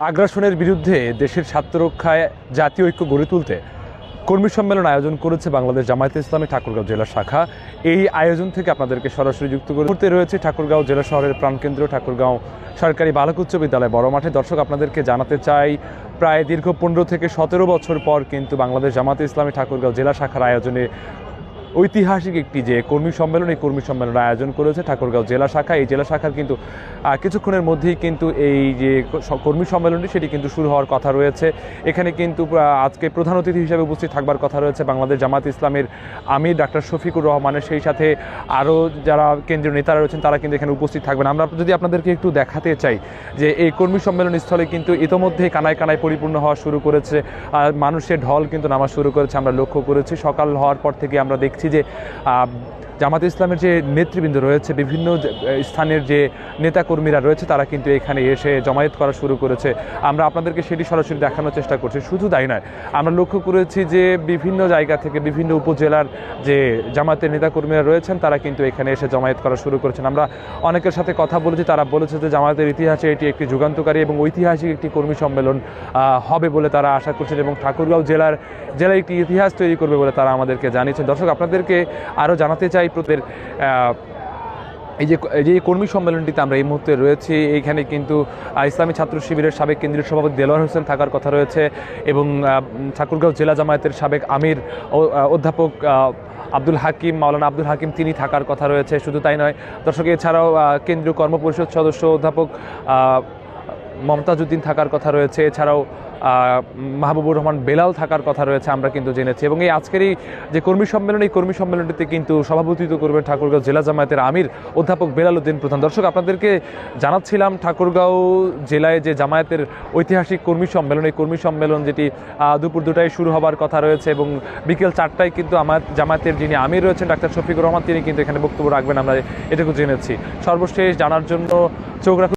আগ্রাসনের বিরুদ্ধে দেশের স্বার্থ রক্ষায় জাতীয় ঐক্য গড়ে তুলতে কর্মী সম্মেলন আয়োজন করেছে বাংলাদেশ জামায়াতে ইসলামী ঠাকুরগাঁও জেলা শাখা। এই আয়োজন থেকে আপনাদেরকে সরাসরি যুক্ত করতে রয়েছে ঠাকুরগাঁও জেলা শহরের প্রাণকেন্দ্র ঠাকুরগাঁও সরকারি বালক উচ্চ বিদ্যালয় বড় মাঠে। দর্শক, আপনাদেরকে জানাতে চাই, প্রায় দীর্ঘ 15 থেকে 17 বছর পর কিন্তু বাংলাদেশ জামায়াতে ইসলামী ঠাকুরগাঁও জেলা শাখার আয়োজনে ঐতিহাসিক একটি যে কর্মী সম্মেলন, এই কর্মী সম্মেলনের আয়োজন করেছে ঠাকুরগাঁও জেলা শাখা। এই জেলা শাখার কিন্তু কিছুক্ষণের মধ্যেই কিন্তু এই যে কর্মী সম্মেলনটি সেটি কিন্তু শুরু হওয়ার কথা রয়েছে। এখানে কিন্তু আজকে প্রধান অতিথি হিসেবে উপস্থিত থাকবার কথা রয়েছে বাংলাদেশ জামায়াত ইসলামের আমির ডাক্তার শফিকুর রহমানের, সেই সাথে আরও যারা কেন্দ্রীয় নেতারা রয়েছেন তারা কিন্তু এখানে উপস্থিত থাকবেন। আমরা যদি আপনাদেরকে একটু দেখাতে চাই যে এই কর্মী সম্মেলন স্থলে কিন্তু ইতোমধ্যেই কানায় কানায় পরিপূর্ণ হওয়া শুরু করেছে, মানুষের ঢল কিন্তু নামা শুরু করেছে। আমরা লক্ষ্য করেছি সকাল হওয়ার পর থেকে আমরা দেখছি যে জামায়াতে ইসলামের যে নেতৃবৃন্দ রয়েছে, বিভিন্ন স্থানের যে নেতাকর্মীরা রয়েছে তারা কিন্তু এখানে এসে জমায়েত করা শুরু করেছে। আমরা আপনাদেরকে সেটি সরাসরি দেখানোর চেষ্টা করছি। শুধু তাই নয়, আমরা লক্ষ্য করেছি যে বিভিন্ন জায়গা থেকে বিভিন্ন উপজেলার যে জামায়াতের নেতাকর্মীরা রয়েছেন তারা কিন্তু এখানে এসে জমায়েত করা শুরু করেছেন। আমরা অনেকের সাথে কথা বলেছি, তারা বলেছে যে জামায়াতের ইতিহাসে এটি একটি যুগান্তকারী এবং ঐতিহাসিক একটি কর্মী সম্মেলন হবে বলে তারা আশা করছেন এবং ঠাকুরগাঁও জেলায় একটি ইতিহাস তৈরি করবে বলে তারা আমাদেরকে জানিয়েছেন। দর্শক, আপনাদেরকে আরও জানাতে চাই, এই যে কর্মী সম্মেলনটিতে আমরা এই মুহূর্তে রয়েছি, এইখানে কিন্তু ইসলামী ছাত্র শিবিরের সাবেক কেন্দ্রীয় সভাপতি দেলোয়ার হোসেন থাকার কথা রয়েছে এবং ঠাকুরগাঁও জেলা জামায়াতের সাবেক আমির অধ্যাপক আব্দুল হাকিম, মাওলানা আব্দুল হাকিম, তিনি থাকার কথা রয়েছে। শুধু তাই নয় দর্শক, এছাড়াও কেন্দ্রীয় কর্মপরিষদ সদস্য অধ্যাপক মমতাজউদ্দিন থাকার কথা রয়েছে, এছাড়াও মাহবুবুর রহমান বেলাল থাকার কথা রয়েছে আমরা কিন্তু জেনেছি। এবং এই আজকের এই যে কর্মী সম্মেলন, এই কর্মী সম্মেলনটিতে কিন্তু সভাপতিত্ব করবেন ঠাকুরগাঁও জেলা জামায়াতের আমির অধ্যাপক বেলাল উদ্দিন প্রধান। দর্শক, আপনাদেরকে জানাচ্ছিলাম ঠাকুরগাঁও জেলায় যে জামায়াতের ঐতিহাসিক কর্মী সম্মেলন, এই কর্মী সম্মেলন যেটি দুপুর 2টায় শুরু হবার কথা রয়েছে এবং বিকেল 4টায় কিন্তু জামায়াতের যিনি আমির রয়েছেন ডাক্তার শফিকুর রহমান, তিনি কিন্তু এখানে বক্তব্য রাখবেন, আমরা এটুকু জেনেছি। সর্বশেষ জানার জন্য চোখ রাখুন